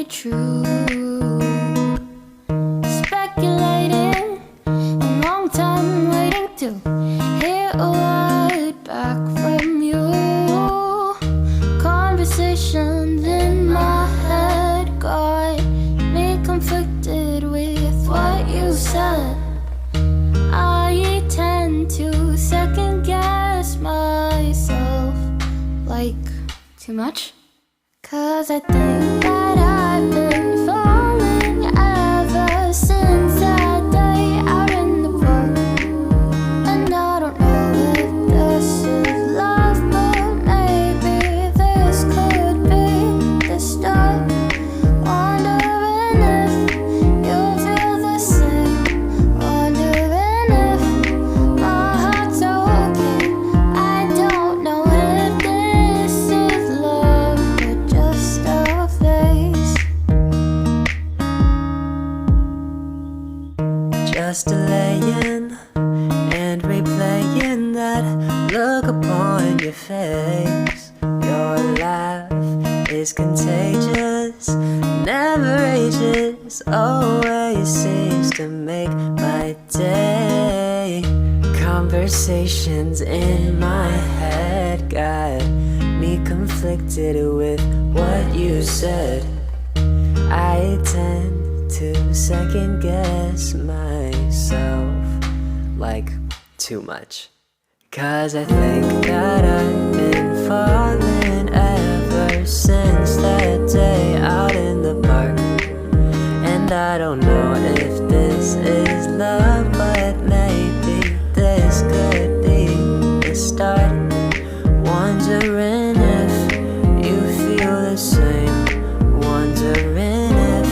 be true. Speculating, a long time waiting to hear a word back from you. Conversations in my head got me conflicted with what you said. I tend to second guess myself, like, too much? 'Cause I think that I've been falling ever since that day out in the park. And I don't know if this is love, but maybe this could be the start. Wondering if you feel the same. Wondering if my heart's okay. I don't know if this is love or just a phase. Just delaying and replaying that look upon your face. Your laugh is contagious, never ages, always seems to make my day. Conversations in my head got me conflicted with what you said. I tend to second guess myself, like, too much. 'Cause I think that I've been falling ever since that day out in the park. And I don't know if this is love, but maybe this could be the start. Wondering if you feel the same. Wondering if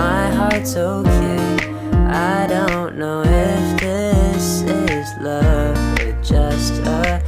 my heart's okay. I don't know if this is love or just a